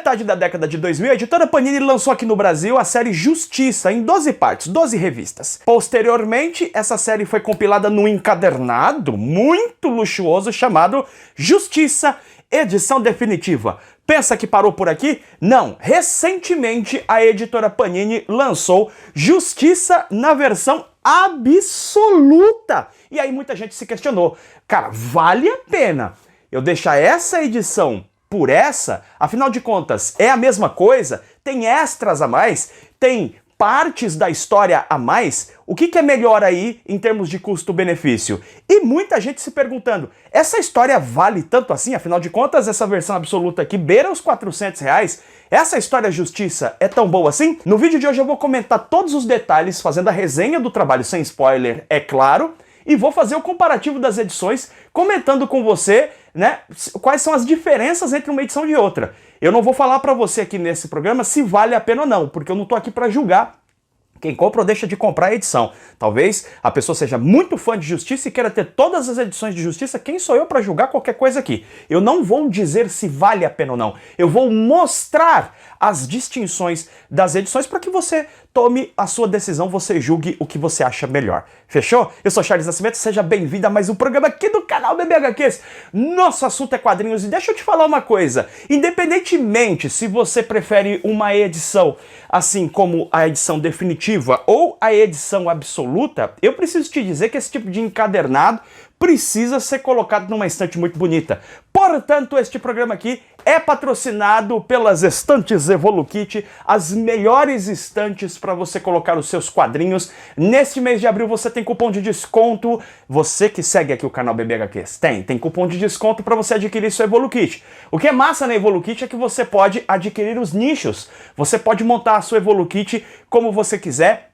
metade da década de 2000, a editora Panini lançou aqui no Brasil a série Justiça, em 12 partes, 12 revistas. Posteriormente, essa série foi compilada num encadernado muito luxuoso chamado Justiça, edição definitiva. Pensa que parou por aqui? Não. Recentemente, a editora Panini lançou Justiça na versão absoluta. E aí muita gente se questionou. Cara, vale a pena eu deixar essa edição por essa? Afinal de contas, é a mesma coisa? Tem extras a mais? Tem partes da história a mais? O que é melhor aí em termos de custo-benefício? E muita gente se perguntando, essa história vale tanto assim? Afinal de contas, essa versão absoluta aqui beira os R$400? Essa história Justiça é tão boa assim? No vídeo de hoje eu vou comentar todos os detalhes, fazendo a resenha do trabalho sem spoiler, é claro, e vou fazer o comparativo das edições, comentando com você, né, quais são as diferenças entre uma edição e outra. Eu não vou falar pra você aqui nesse programa se vale a pena ou não, porque eu não tô aqui pra julgar quem compra ou deixa de comprar a edição. Talvez a pessoa seja muito fã de Justiça e queira ter todas as edições de Justiça. Quem sou eu para julgar qualquer coisa aqui? Eu não vou dizer se vale a pena ou não. Eu vou mostrar as distinções das edições para que você tome a sua decisão, você julgue o que você acha melhor. Fechou? Eu sou Charles Nascimento, seja bem-vindo a mais um programa aqui do canal BBHQs. Nosso assunto é quadrinhos e deixa eu te falar uma coisa. Independentemente se você prefere uma edição assim como a edição definitiva ou a edição absoluta, eu preciso te dizer que esse tipo de encadernado precisa ser colocado numa estante muito bonita. Portanto, este programa aqui é patrocinado pelas estantes Evolukit, as melhores estantes para você colocar os seus quadrinhos. Neste mês de abril você tem cupom de desconto. Você que segue aqui o canal BBHQs, tem cupom de desconto para você adquirir seu Evolukit. O que é massa na Evolukit é que você pode adquirir os nichos. Você pode montar a sua Evolukit como você quiser.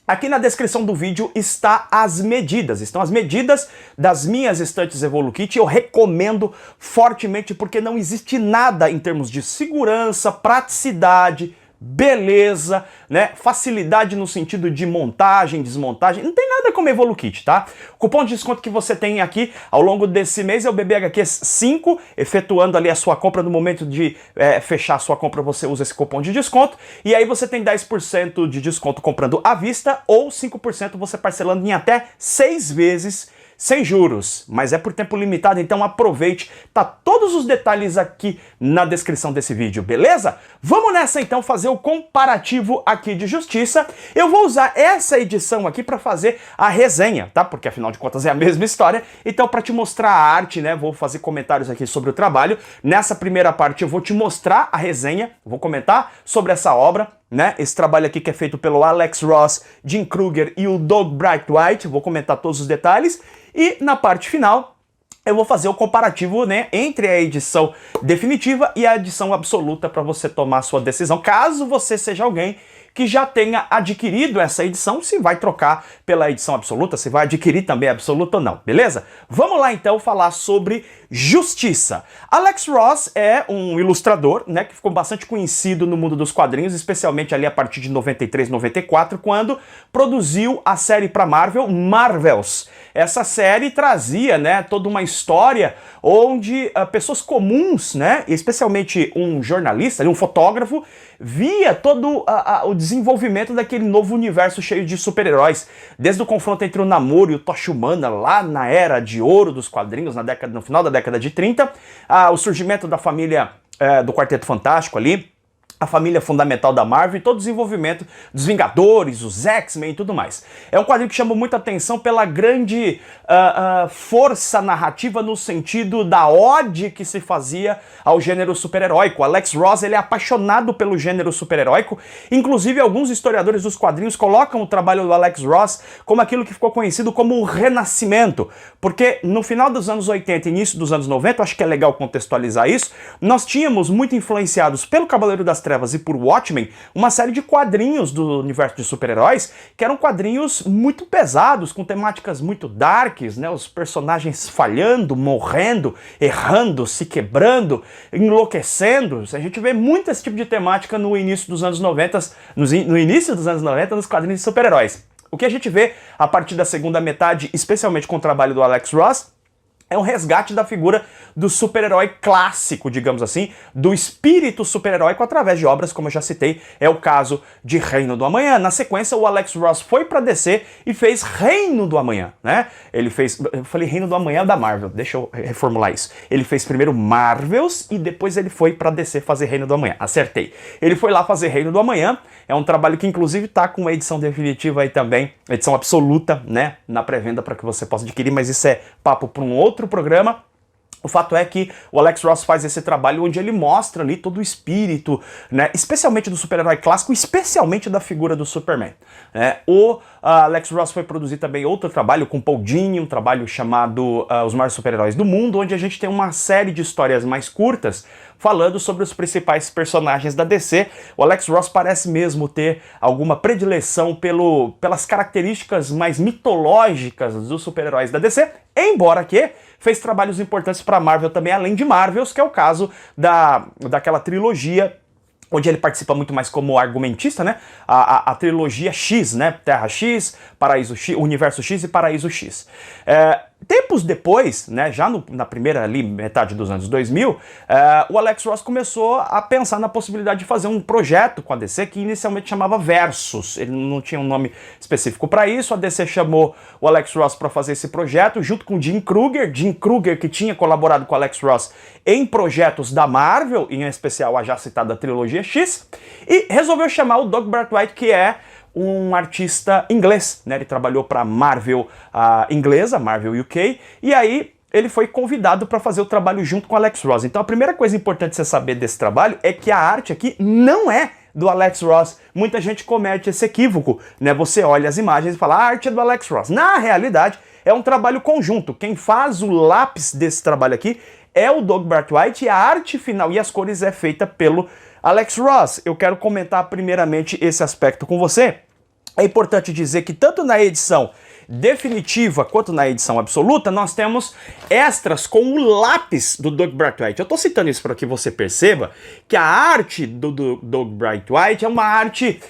Aqui na descrição do vídeo estão as medidas das minhas estantes Evolukit. Eu recomendo fortemente porque não existe nada em termos de segurança, praticidade, beleza, né? Facilidade no sentido de montagem, desmontagem, não tem nada como Evolukit, tá? O cupom de desconto que você tem aqui ao longo desse mês é o BBHQs5, efetuando ali a sua compra no momento de fechar a sua compra, você usa esse cupom de desconto, e aí você tem 10% de desconto comprando à vista, ou 5% você parcelando em até 6 vezes, sem juros, mas é por tempo limitado, então aproveite, tá todos os detalhes aqui na descrição desse vídeo, beleza? Vamos nessa então fazer o comparativo aqui de Justiça. Eu vou usar essa edição aqui para fazer a resenha, tá? Porque afinal de contas é a mesma história, então para te mostrar a arte, né, vou fazer comentários aqui sobre o trabalho. Nessa primeira parte eu vou te mostrar a resenha, vou comentar sobre essa obra, né? Esse trabalho aqui que é feito pelo Alex Ross, Jim Krueger e o Doug Brightwhite, vou comentar todos os detalhes. E na parte final eu vou fazer o comparativo, né, entre a edição definitiva e a edição absoluta para você tomar a sua decisão, caso você seja alguém que já tenha adquirido essa edição, se vai trocar pela edição absoluta, se vai adquirir também a absoluta ou não, beleza? Vamos lá então falar sobre Justiça. Alex Ross é um ilustrador, né, que ficou bastante conhecido no mundo dos quadrinhos, especialmente ali a partir de 93, 94, quando produziu a série para Marvel, Marvels. Essa série trazia, né, toda uma história onde pessoas comuns, né, especialmente um jornalista, um fotógrafo, via todo o desenvolvimento daquele novo universo cheio de super-heróis, desde o confronto entre o Namor e o Tocha Humana lá na era de ouro dos quadrinhos, no final da década de 30, o surgimento da família do Quarteto Fantástico ali, a família fundamental da Marvel e todo o desenvolvimento dos Vingadores, os X-Men e tudo mais. É um quadrinho que chama muita atenção pela grande força narrativa no sentido da ode que se fazia ao gênero super-heróico. Alex Ross, ele é apaixonado pelo gênero super-heróico, inclusive alguns historiadores dos quadrinhos colocam o trabalho do Alex Ross como aquilo que ficou conhecido como o Renascimento, porque no final dos anos 80 e início dos anos 90, acho que é legal contextualizar isso, nós tínhamos muito influenciados pelo Cavaleiro das Trevas e por Watchmen, uma série de quadrinhos do universo de super-heróis, que eram quadrinhos muito pesados, com temáticas muito darks, né? Os personagens falhando, morrendo, errando, se quebrando, enlouquecendo. A gente vê muito esse tipo de temática no início dos anos 90, no início dos anos 90 nos quadrinhos de super-heróis. O que a gente vê a partir da segunda metade, especialmente com o trabalho do Alex Ross, é um resgate da figura do super-herói clássico, digamos assim, do espírito super-heróico através de obras, como eu já citei, é o caso de Reino do Amanhã. Na sequência, o Alex Ross foi pra DC e fez Reino do Amanhã, né? Ele fez, eu falei Reino do Amanhã da Marvel, deixa eu reformular isso. Ele fez primeiro Marvels e depois ele foi pra DC fazer Reino do Amanhã. Acertei. Ele foi lá fazer Reino do Amanhã, é um trabalho que inclusive tá com uma edição definitiva aí também, edição absoluta, né, na pré-venda para que você possa adquirir, mas isso é papo para um outro programa. O fato é que o Alex Ross faz esse trabalho onde ele mostra ali todo o espírito, né, especialmente do super-herói clássico, especialmente da figura do Superman. O Alex Ross foi produzir também outro trabalho com Paul Dini, um trabalho chamado Os Maiores Super-Heróis do Mundo, onde a gente tem uma série de histórias mais curtas falando sobre os principais personagens da DC. O Alex Ross parece mesmo ter alguma predileção pelas características mais mitológicas dos super-heróis da DC, embora que fez trabalhos importantes para Marvel também, além de Marvels, que é o caso daquela trilogia onde ele participa muito mais como argumentista, né? A trilogia X, né? Terra X, Paraíso X, Universo X e Paraíso X. Tempos depois, né, já na primeira ali, metade dos anos 2000, o Alex Ross começou a pensar na possibilidade de fazer um projeto com a DC que inicialmente chamava Versus. Ele não tinha um nome específico para isso. A DC chamou o Alex Ross para fazer esse projeto junto com Jim Krueger. Jim Krueger, que tinha colaborado com o Alex Ross em projetos da Marvel, em especial a já citada trilogia X, e resolveu chamar o Doug Braithwaite, que é um artista inglês, né? Ele trabalhou para Marvel inglesa, Marvel UK, e aí ele foi convidado para fazer o trabalho junto com o Alex Ross. Então a primeira coisa importante você saber desse trabalho é que a arte aqui não é do Alex Ross. Muita gente comete esse equívoco, né? Você olha as imagens e fala, a arte é do Alex Ross. Na realidade, é um trabalho conjunto. Quem faz o lápis desse trabalho aqui é o Doug Braithwaite, e a arte final e as cores é feita pelo Alex Ross. Eu quero comentar primeiramente esse aspecto com você. É importante dizer que tanto na edição definitiva quanto na edição absoluta nós temos extras com o lápis do Doug Braithwaite. Eu estou citando isso para que você perceba que a arte do Doug Braithwaite é uma arte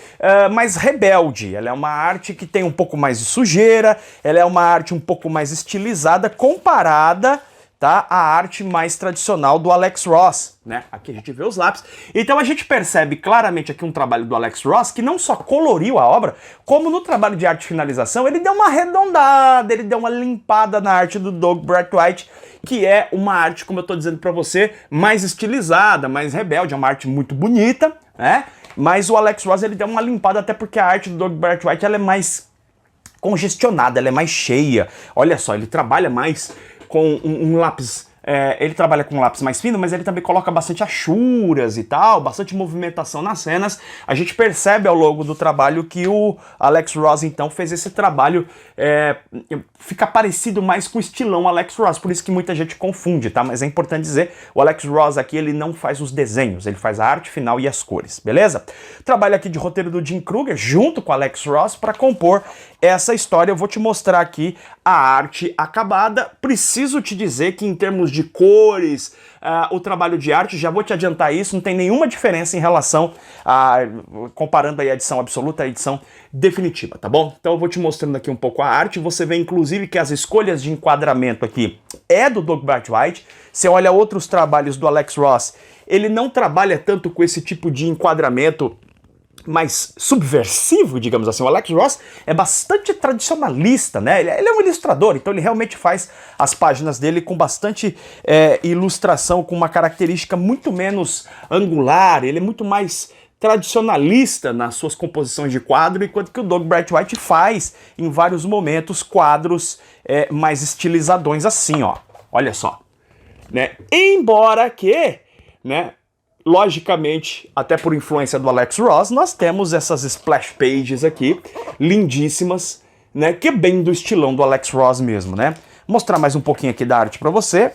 mais rebelde. Ela é uma arte que tem um pouco mais de sujeira, ela é uma arte um pouco mais estilizada comparada, tá, a arte mais tradicional do Alex Ross, né? Aqui a gente vê os lápis. Então a gente percebe claramente aqui um trabalho do Alex Ross que não só coloriu a obra, como no trabalho de arte e finalização ele deu uma arredondada, ele deu uma limpada na arte do Doug Braithwaite, que é uma arte, como eu tô dizendo pra você, mais estilizada, mais rebelde, é uma arte muito bonita, né? Mas o Alex Ross ele deu uma limpada até porque a arte do Doug Braithwaite ela é mais congestionada, ela é mais cheia. Olha só, ele trabalha mais com um lápis, ele trabalha com um lápis mais fino, mas ele também coloca bastante achuras e tal, bastante movimentação nas cenas. A gente percebe ao longo do trabalho que o Alex Ross, então, fez esse trabalho ficar parecido mais com o estilão Alex Ross, por isso que muita gente confunde, tá? Mas é importante dizer, o Alex Ross aqui, ele não faz os desenhos, ele faz a arte final e as cores, beleza? Trabalho aqui de roteiro do Jim Krueger, junto com o Alex Ross, para compor essa história. Eu vou te mostrar aqui a arte acabada. Preciso te dizer que em termos de cores, o trabalho de arte, já vou te adiantar isso, não tem nenhuma diferença em relação comparando aí a edição absoluta e a edição definitiva, tá bom? Então eu vou te mostrando aqui um pouco a arte. Você vê inclusive que as escolhas de enquadramento aqui é do Doug Braithwaite. Você olha outros trabalhos do Alex Ross, ele não trabalha tanto com esse tipo de enquadramento mais subversivo, digamos assim. O Alex Ross é bastante tradicionalista, né? Ele é um ilustrador, então ele realmente faz as páginas dele com bastante ilustração, com uma característica muito menos angular, ele é muito mais tradicionalista nas suas composições de quadro, enquanto que o Doug Braithwaite faz, em vários momentos, quadros mais estilizadões assim, ó. Olha só. Né? Embora que, né, logicamente, até por influência do Alex Ross, nós temos essas splash pages aqui, lindíssimas, né, que é bem do estilão do Alex Ross mesmo, né? Vou mostrar mais um pouquinho aqui da arte pra você.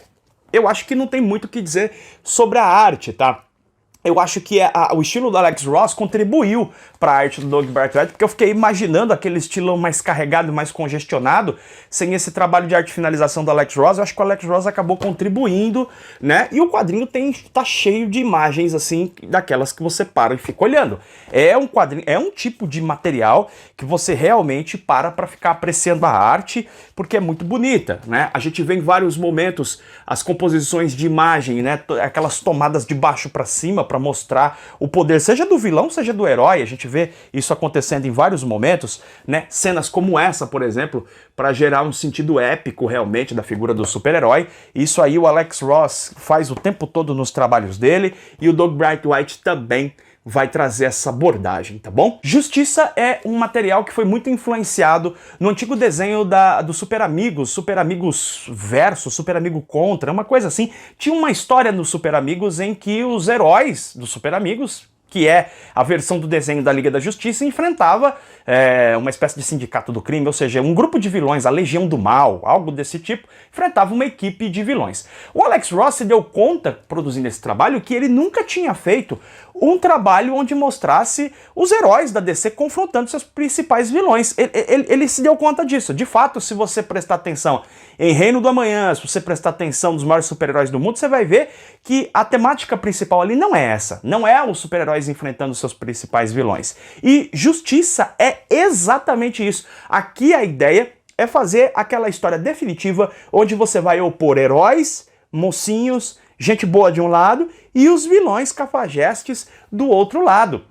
Eu acho que não tem muito o que dizer sobre a arte, tá? eu acho que o estilo do Alex Ross contribuiu para a arte do Doug Bart-White, porque eu fiquei imaginando aquele estilo mais carregado, mais congestionado, sem esse trabalho de arte e finalização do Alex Ross. Eu acho que o Alex Ross acabou contribuindo, né? E o quadrinho tá cheio de imagens, assim, daquelas que você para e fica olhando. É um quadrinho, é um tipo de material que você realmente para ficar apreciando a arte, porque é muito bonita, né? A gente vê em vários momentos as composições de imagem, né? Aquelas tomadas de baixo para cima, para mostrar o poder, seja do vilão, seja do herói. A gente vê isso acontecendo em vários momentos, né? Cenas como essa, por exemplo, para gerar um sentido épico realmente da figura do super-herói. Isso aí o Alex Ross faz o tempo todo nos trabalhos dele, e o Doug Bart-White também vai trazer essa abordagem, tá bom? Justiça é um material que foi muito influenciado no antigo desenho do Super Amigos versus Super Amigo Contra, uma coisa assim. Tinha uma história no Super Amigos em que os heróis do Super Amigos, que é a versão do desenho da Liga da Justiça, enfrentava uma espécie de sindicato do crime, ou seja, um grupo de vilões, a Legião do Mal, algo desse tipo, enfrentava uma equipe de vilões. O Alex Ross se deu conta, produzindo esse trabalho, que ele nunca tinha feito um trabalho onde mostrasse os heróis da DC confrontando seus principais vilões. Ele se deu conta disso. De fato, se você prestar atenção em Reino do Amanhã, se você prestar atenção nos maiores super-heróis do mundo, você vai ver que a temática principal ali não é essa. Não é os super-heróis enfrentando seus principais vilões. E Justiça é exatamente isso. Aqui a ideia é fazer aquela história definitiva onde você vai opor heróis, mocinhos, gente boa de um lado e os vilões cafajestes do outro lado.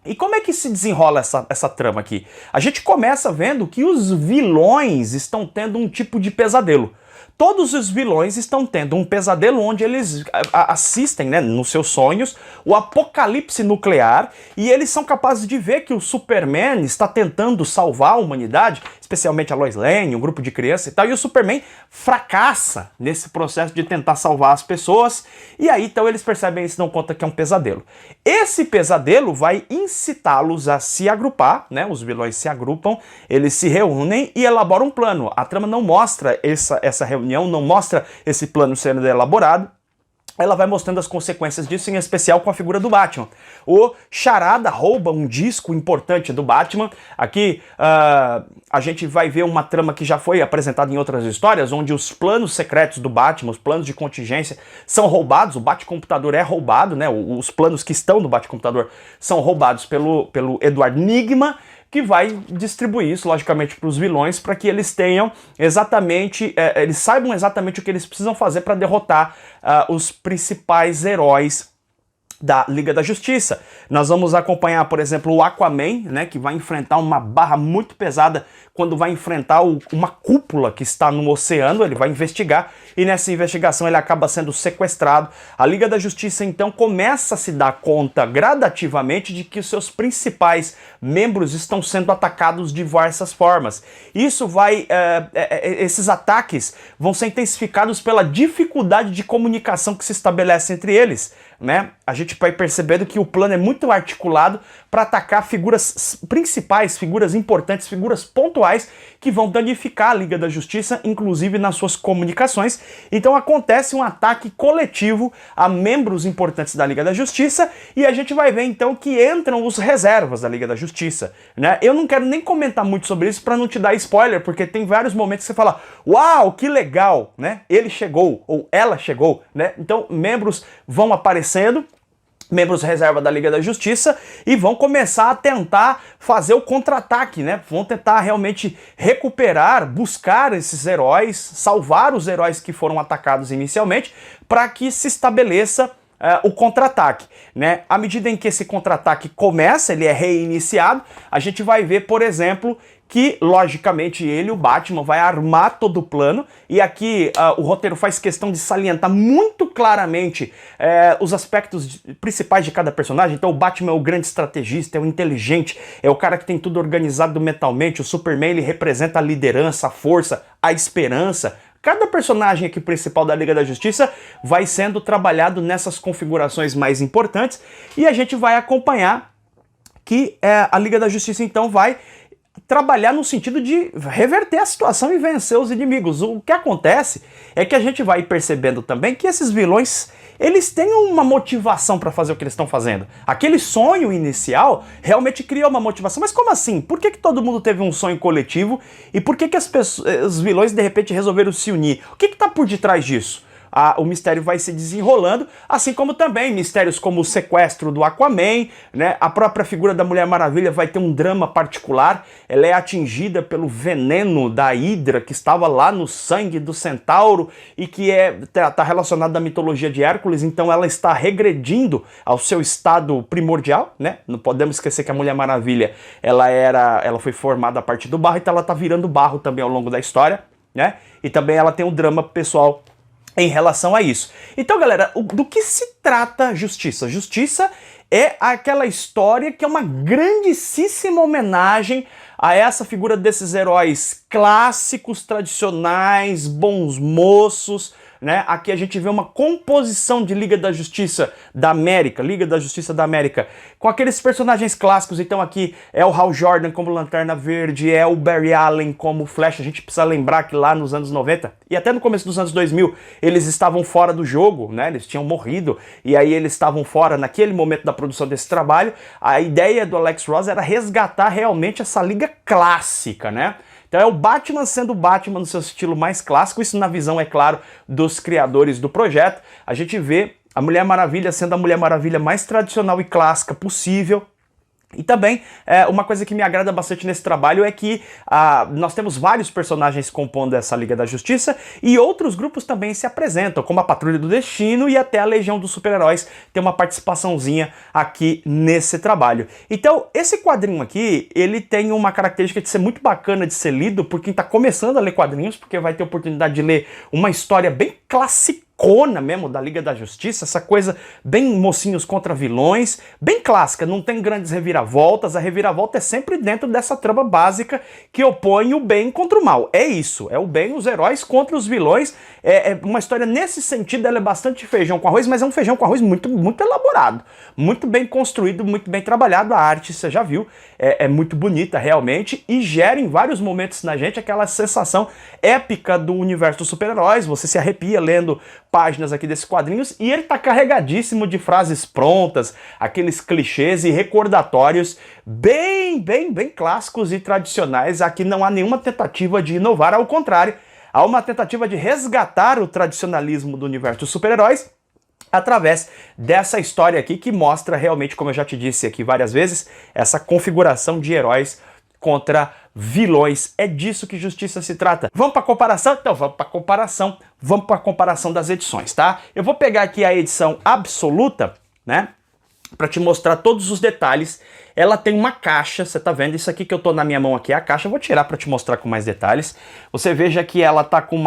E como é que se desenrola essa trama aqui? A gente começa vendo que os vilões estão tendo um tipo de pesadelo. Todos os vilões estão tendo um pesadelo onde eles assistem, né, nos seus sonhos, o apocalipse nuclear, e eles são capazes de ver que o Superman está tentando salvar a humanidade, especialmente a Lois Lane, um grupo de crianças e tal, e o Superman fracassa nesse processo de tentar salvar as pessoas, e aí então eles percebem e se dão conta que é um pesadelo. Esse pesadelo vai incitá-los a se agrupar, né, os vilões se agrupam, eles se reúnem e elaboram um plano. A trama não mostra essa reunião, não mostra esse plano sendo elaborado. Ela vai mostrando as consequências disso, em especial com a figura do Batman. O Charada rouba um disco importante do Batman. Aqui a gente vai ver uma trama que já foi apresentada em outras histórias, onde os planos secretos do Batman, os planos de contingência, são roubados. O Batcomputador é roubado, né? Os planos que estão no Batcomputador são roubados pelo Edward Nygma, que vai distribuir isso, logicamente, para os vilões, para que eles tenham exatamente, eles saibam exatamente o que eles precisam fazer para derrotar os principais heróis da Liga da Justiça. Nós vamos acompanhar, por exemplo, o Aquaman, né, que vai enfrentar uma barra muito pesada quando vai enfrentar uma cúpula que está no oceano. Ele vai investigar e nessa investigação ele acaba sendo sequestrado. A Liga da Justiça então começa a se dar conta gradativamente de que os seus principais membros estão sendo atacados de diversas formas. Isso vai, esses ataques vão ser intensificados pela dificuldade de comunicação que se estabelece entre eles, né? A gente vai percebendo que o plano é muito articulado para atacar figuras principais, figuras importantes, figuras pontuais que vão danificar a Liga da Justiça, inclusive nas suas comunicações. Então acontece um ataque coletivo a membros importantes da Liga da Justiça e a gente vai ver então que entram os reservas da Liga da Justiça, né? Eu não quero nem comentar muito sobre isso para não te dar spoiler, porque tem vários momentos que você fala, uau, que legal, né? Ele chegou ou ela chegou, né? Então membros vão aparecendo, membros reserva da Liga da Justiça, e vão começar a tentar fazer o contra-ataque, né? Vão tentar realmente recuperar, buscar esses heróis, salvar os heróis que foram atacados inicialmente, para que se estabeleça o contra-ataque, né? À medida em que esse contra-ataque começa, ele é reiniciado, a gente vai ver, por exemplo, que, logicamente, o Batman, vai armar todo o plano, e aqui o roteiro faz questão de salientar muito claramente os aspectos principais de cada personagem. Então o Batman é o grande estrategista, é o inteligente, é o cara que tem tudo organizado mentalmente. O Superman, ele representa a liderança, a força, a esperança. Cada personagem aqui principal da Liga da Justiça vai sendo trabalhado nessas configurações mais importantes, e a gente vai acompanhar que a Liga da Justiça então vai trabalhar no sentido de reverter a situação e vencer os inimigos. O que acontece é que a gente vai percebendo também que esses vilões, eles têm uma motivação para fazer o que eles estão fazendo. Aquele sonho inicial realmente criou uma motivação. Mas como assim? Por que todo mundo teve um sonho coletivo e por que as pessoas, os vilões de repente resolveram se unir? O que está por detrás disso? O mistério vai se desenrolando, assim como também mistérios como o sequestro do Aquaman, né? A própria figura da Mulher Maravilha vai ter um drama particular. Ela é atingida pelo veneno da Hidra que estava lá no sangue do Centauro e que tá relacionado à mitologia de Hércules, então ela está regredindo ao seu estado primordial, né? Não podemos esquecer que a Mulher Maravilha ela foi formada a partir do barro, então ela tá virando barro também ao longo da história, né? E também ela tem um drama pessoal em relação a isso. Então, galera, do que se trata Justiça? Justiça é aquela história que é uma grandíssima homenagem a essa figura desses heróis clássicos, tradicionais, bons moços, né? Aqui a gente vê uma composição de Liga da Justiça da América, com aqueles personagens clássicos. Então aqui é o Hal Jordan como Lanterna Verde, é o Barry Allen como Flash. A gente precisa lembrar que lá nos anos 90 e até no começo dos anos 2000 eles estavam fora do jogo, né? Eles tinham morrido e aí eles estavam fora naquele momento da produção desse trabalho. A ideia do Alex Ross era resgatar realmente essa liga clássica, né? Então é o Batman sendo o Batman no seu estilo mais clássico, isso na visão, é claro, dos criadores do projeto. A gente vê a Mulher Maravilha sendo a Mulher Maravilha mais tradicional e clássica possível. E também, uma coisa que me agrada bastante nesse trabalho é que nós temos vários personagens compondo essa Liga da Justiça e outros grupos também se apresentam, como a Patrulha do Destino e até a Legião dos Super-Heróis tem uma participaçãozinha aqui nesse trabalho. Então, esse quadrinho aqui, ele tem uma característica de ser muito bacana de ser lido por quem está começando a ler quadrinhos, porque vai ter oportunidade de ler uma história bem clássica mesmo da Liga da Justiça, essa coisa bem mocinhos contra vilões, bem clássica, não tem grandes reviravoltas, a reviravolta é sempre dentro dessa trama básica que opõe o bem contra o mal. É isso, é o bem, os heróis contra os vilões, é uma história nesse sentido, ela é bastante feijão com arroz, mas é um feijão com arroz muito, muito elaborado, muito bem construído, muito bem trabalhado, a arte, você já viu, é muito bonita realmente e gera em vários momentos na gente aquela sensação épica do universo dos super-heróis, você se arrepia lendo páginas aqui desses quadrinhos e ele tá carregadíssimo de frases prontas, aqueles clichês e recordatórios bem clássicos e tradicionais. Aqui não há nenhuma tentativa de inovar, ao contrário, há uma tentativa de resgatar o tradicionalismo do universo dos super-heróis através dessa história aqui que mostra realmente, como eu já te disse aqui várias vezes, essa configuração de heróis contra vilões. É disso que Justiça se trata. Vamos para a comparação? Então vamos para a comparação das edições, tá? Eu vou pegar aqui a edição absoluta, né? Para te mostrar todos os detalhes. Ela tem uma caixa, você tá vendo? Isso aqui que eu tô na minha mão aqui é a caixa. Eu vou tirar para te mostrar com mais detalhes. Você veja que ela tá com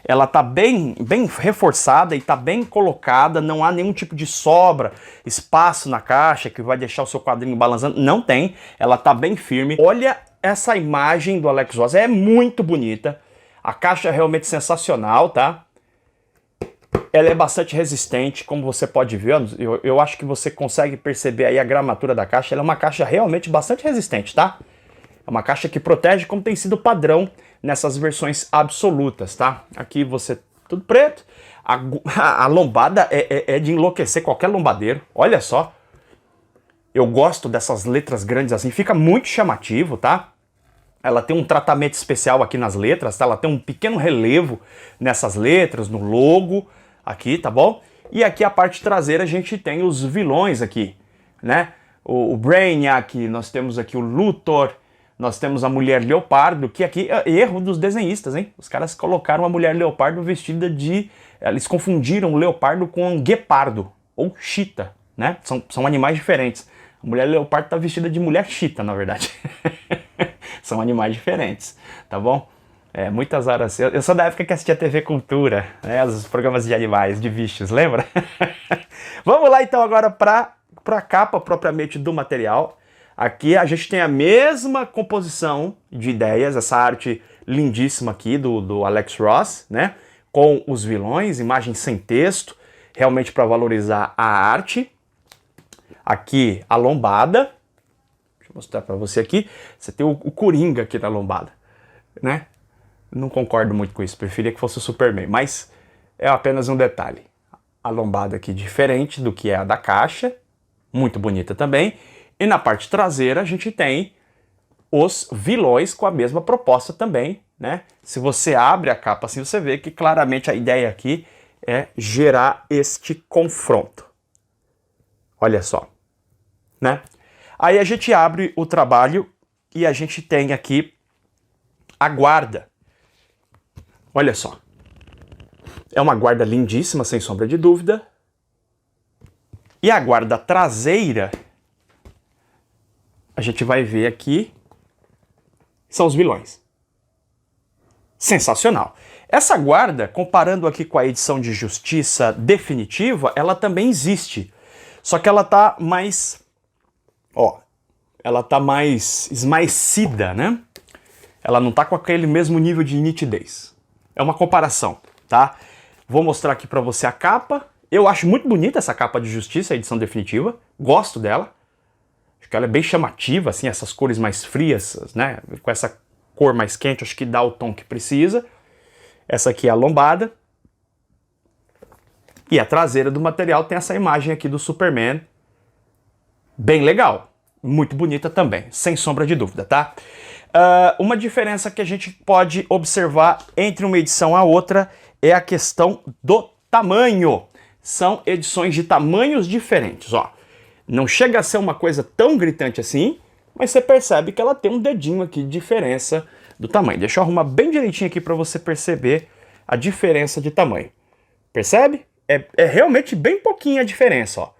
ela tá bem reforçada e tá bem colocada, não há nenhum tipo de sobra, espaço na caixa que vai deixar o seu quadrinho balançando, não tem, ela tá bem firme. Olha essa imagem do Alex Ross, é muito bonita, a caixa é realmente sensacional, tá? Ela é bastante resistente, como você pode ver, eu acho que você consegue perceber aí a gramatura da caixa, ela é uma caixa realmente bastante resistente, tá? É uma caixa que protege como tem sido padrão nessas versões absolutas, tá? Aqui você, tudo preto. A lombada é de enlouquecer qualquer lombadeiro. Olha só. Eu gosto dessas letras grandes assim. Fica muito chamativo, tá? Ela tem um tratamento especial aqui nas letras, tá? Ela tem um pequeno relevo nessas letras, no logo. Aqui, tá bom? E aqui a parte traseira a gente tem os vilões aqui, né? O Brainiac, nós temos aqui o Luthor. Nós temos a Mulher Leopardo, que aqui é erro dos desenhistas, hein? Os caras colocaram a Mulher Leopardo vestida de... Eles confundiram o leopardo com um guepardo, ou chita, né? São animais diferentes. A Mulher Leopardo tá vestida de mulher chita, na verdade. São animais diferentes, tá bom? Muitas horas... Eu sou da época que assistia TV Cultura, né? Os programas de animais, de bichos, lembra? Vamos lá, então, agora para a capa propriamente do material. Aqui a gente tem a mesma composição de ideias, essa arte lindíssima aqui do Alex Ross, né? Com os vilões, imagem sem texto, realmente para valorizar a arte. Aqui a lombada, deixa eu mostrar para você aqui, você tem o Coringa aqui na lombada, né? Não concordo muito com isso, preferia que fosse o Superman, mas é apenas um detalhe. a lombada aqui diferente do que é a da caixa, muito bonita também. E na parte traseira a gente tem os vilões com a mesma proposta também, né? Se você abre a capa assim, você vê que claramente a ideia aqui é gerar este confronto. Olha só, né? Aí a gente abre o trabalho e a gente tem aqui a guarda. Olha só. É uma guarda lindíssima, sem sombra de dúvida. E a guarda traseira, a gente vai ver aqui, são os vilões. Sensacional. Essa guarda, comparando aqui com a edição de Justiça definitiva, ela também existe. Só que ela tá mais... Ó, ela tá mais esmaecida, né? Ela não tá com aquele mesmo nível de nitidez. É uma comparação, tá? Vou mostrar aqui pra você a capa. Eu acho muito bonita essa capa de Justiça, a edição definitiva. Gosto dela. Acho que ela é bem chamativa, assim, essas cores mais frias, né? Com essa cor mais quente, acho que dá o tom que precisa. Essa aqui é a lombada. E a traseira do material tem essa imagem aqui do Superman. Bem legal. Muito bonita também, sem sombra de dúvida, tá? Uma diferença que a gente pode observar entre uma edição a outra é a questão do tamanho. São edições de tamanhos diferentes, ó. Não chega a ser uma coisa tão gritante assim, mas você percebe que ela tem um dedinho aqui de diferença do tamanho. Deixa eu arrumar bem direitinho aqui para você perceber a diferença de tamanho. Percebe? É realmente bem pouquinha a diferença, ó.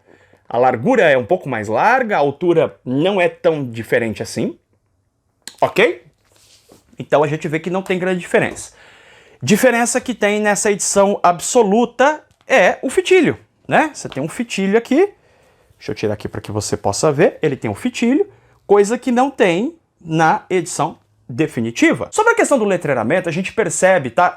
A largura é um pouco mais larga, a altura não é tão diferente assim. Ok? Então a gente vê que não tem grande diferença. Diferença que tem nessa edição absoluta é o fitilho, né? Você tem um fitilho aqui. Deixa eu tirar aqui para que você possa ver. Ele tem um fitilho, coisa que não tem na edição definitiva. Sobre a questão do letreiramento, a gente percebe, tá?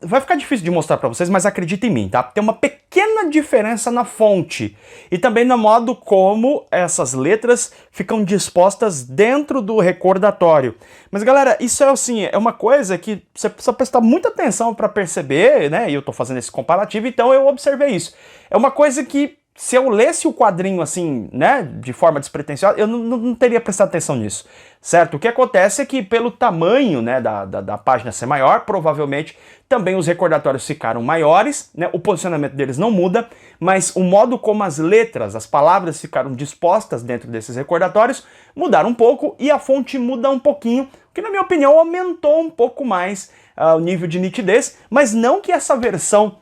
Vai ficar difícil de mostrar para vocês, mas acredita em mim, tá? Tem uma pequena diferença na fonte e também no modo como essas letras ficam dispostas dentro do recordatório. Mas galera, isso é assim, é uma coisa que você precisa prestar muita atenção para perceber, né? E eu tô fazendo esse comparativo, então eu observei isso. É uma coisa que se eu lesse o quadrinho assim, né, de forma despretensiosa, eu não teria prestado atenção nisso, certo? O que acontece é que pelo tamanho, né, da página ser maior, provavelmente também os recordatórios ficaram maiores, né, o posicionamento deles não muda, mas o modo como as letras, as palavras ficaram dispostas dentro desses recordatórios mudaram um pouco e a fonte muda um pouquinho, que na minha opinião aumentou um pouco mais o nível de nitidez, mas não que essa versão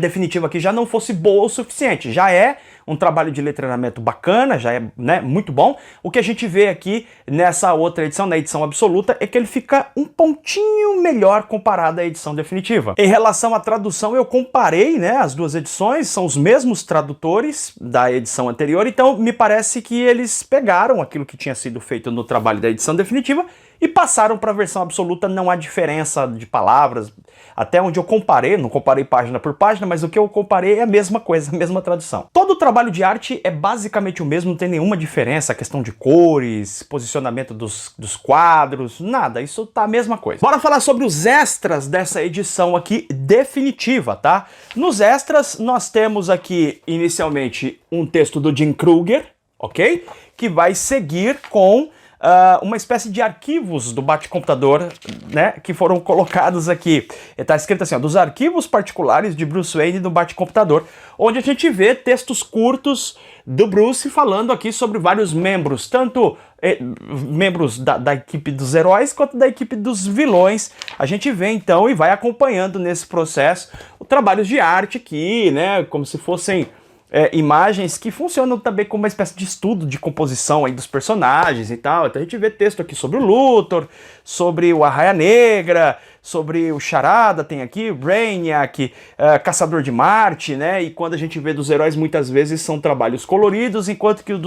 definitiva aqui já não fosse boa o suficiente. Já é um trabalho de letreiramento bacana, já é, né, muito bom. O que a gente vê aqui nessa outra edição, na edição absoluta, é que ele fica um pontinho melhor comparado à edição definitiva. Em relação à tradução, eu comparei, né, as duas edições, são os mesmos tradutores da edição anterior, então me parece que eles pegaram aquilo que tinha sido feito no trabalho da edição definitiva e passaram para a versão absoluta. Não há diferença de palavras, até onde eu comparei, não comparei página por página, mas o que eu comparei é a mesma coisa, a mesma tradução. Todo o trabalho de arte é basicamente o mesmo, não tem nenhuma diferença, a questão de cores, posicionamento dos quadros, nada, isso tá a mesma coisa. Bora falar sobre os extras dessa edição aqui definitiva, tá? Nos extras nós temos aqui inicialmente um texto do Jim Krueger, ok? Que vai seguir com uma espécie de arquivos do Bate-Computador, né, que foram colocados aqui. Está escrito assim, ó, dos arquivos particulares de Bruce Wayne do Bate-Computador, onde a gente vê textos curtos do Bruce falando aqui sobre vários membros, tanto membros da equipe dos heróis quanto da equipe dos vilões. A gente vê então e vai acompanhando nesse processo trabalhos de arte aqui, né, como se fossem imagens que funcionam também como uma espécie de estudo de composição aí dos personagens e tal. Então a gente vê texto aqui sobre o Luthor, sobre o Arraia Negra, sobre o Charada, tem aqui, Brainiac, Caçador de Marte, né? E quando a gente vê dos heróis, muitas vezes são trabalhos coloridos, enquanto que os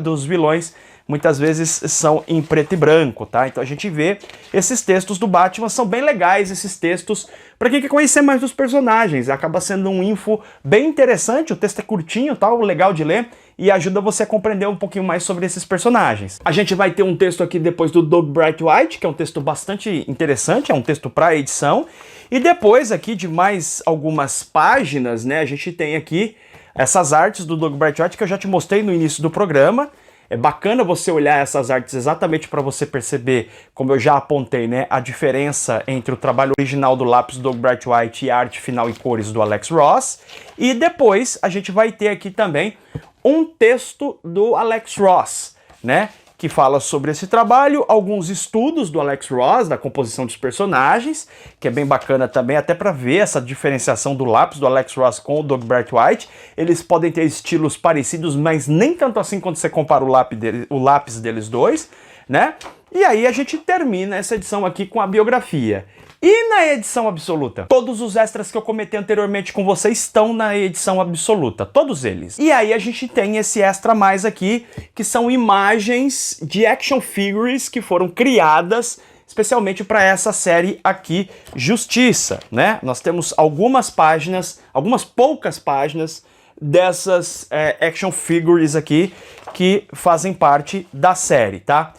dos vilões muitas vezes são em preto e branco, tá? Então a gente vê esses textos do Batman, são bem legais esses textos, para quem quer conhecer mais dos personagens, acaba sendo um info bem interessante, o texto é curtinho, tal, legal de ler, e ajuda você a compreender um pouquinho mais sobre esses personagens. A gente vai ter um texto aqui depois do Doug Braithwaite, que é um texto bastante interessante, é um texto para edição, e depois aqui de mais algumas páginas, né, a gente tem aqui essas artes do Doug Braithwaite que eu já te mostrei no início do programa. É bacana você olhar essas artes exatamente para você perceber, como eu já apontei, né, a diferença entre o trabalho original do lápis do Doug Braithwaite e a arte final em cores do Alex Ross. E depois a gente vai ter aqui também um texto do Alex Ross, né, que fala sobre esse trabalho, alguns estudos do Alex Ross, da composição dos personagens, que é bem bacana também, até para ver essa diferenciação do lápis do Alex Ross com o Doug Braithwaite. Eles podem ter estilos parecidos, mas nem tanto assim quando você compara o lápis deles dois, né? E aí a gente termina essa edição aqui com a biografia. E na edição absoluta? Todos os extras que eu comentei anteriormente com você estão na edição absoluta, todos eles. E aí a gente tem esse extra mais aqui, que são imagens de action figures que foram criadas especialmente para essa série aqui, Justiça, né? Nós temos algumas páginas, algumas poucas páginas dessas action figures aqui que fazem parte da série, tá?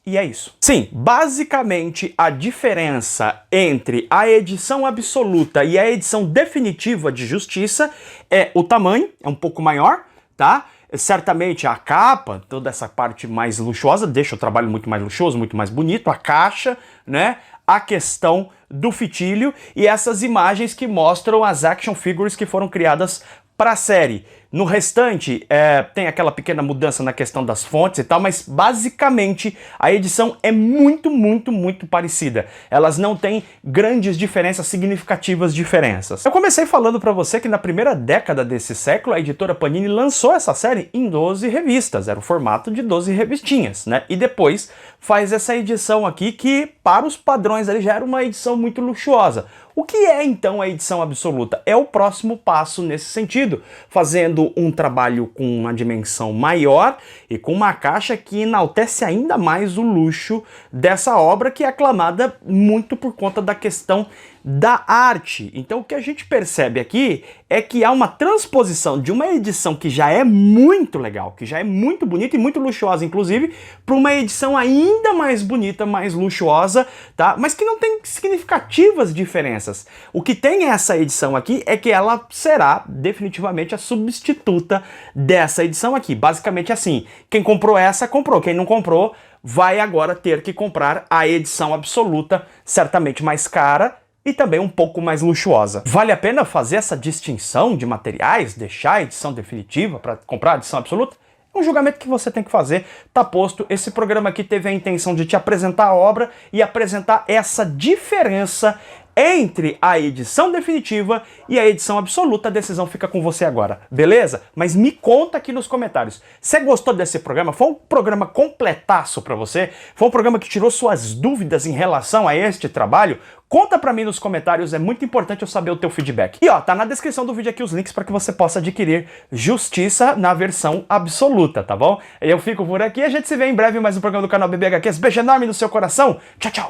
E é isso. Sim, basicamente a diferença entre a edição absoluta e a edição definitiva de Justiça é o tamanho, é um pouco maior, tá? Certamente a capa, toda essa parte mais luxuosa, deixa o trabalho muito mais luxuoso, muito mais bonito, a caixa, né? A questão do fitilho e essas imagens que mostram as action figures que foram criadas para a série. No restante, tem aquela pequena mudança na questão das fontes e tal, mas basicamente a edição é muito parecida. Elas não têm grandes diferenças, significativas diferenças. Eu comecei falando para você que na primeira década desse século, a editora Panini lançou essa série em 12 revistas, era o formato de 12 revistinhas, né? E depois faz essa edição aqui que, para os padrões, ali já era uma edição muito luxuosa. O que é então a edição absoluta? É o próximo passo nesse sentido, fazendo um trabalho com uma dimensão maior e com uma caixa que enaltece ainda mais o luxo dessa obra, que é aclamada muito por conta da questão da arte. Então o que a gente percebe aqui é que há uma transposição de uma edição que já é muito legal, que já é muito bonita e muito luxuosa, inclusive, para uma edição ainda mais bonita, mais luxuosa, tá? Mas que não tem significativas diferenças. O que tem essa edição aqui é que ela será definitivamente a substituta dessa edição aqui. Basicamente assim, quem comprou essa, comprou. Quem não comprou, vai agora ter que comprar a edição absoluta, certamente mais cara, e também um pouco mais luxuosa. Vale a pena fazer essa distinção de materiais, deixar a edição definitiva para comprar a edição absoluta? É um julgamento que você tem que fazer, tá posto. Esse programa aqui teve a intenção de te apresentar a obra e apresentar essa diferença entre a edição definitiva e a edição absoluta. A decisão fica com você agora, beleza? Mas me conta aqui nos comentários. Você gostou desse programa? Foi um programa completaço pra você? Foi um programa que tirou suas dúvidas em relação a este trabalho? Conta pra mim nos comentários, é muito importante eu saber o teu feedback. E ó, tá na descrição do vídeo aqui os links para que você possa adquirir Justiça na versão absoluta, tá bom? Eu fico por aqui, a gente se vê em breve em mais um programa do canal BBHQs. Beijo enorme no seu coração, tchau, tchau!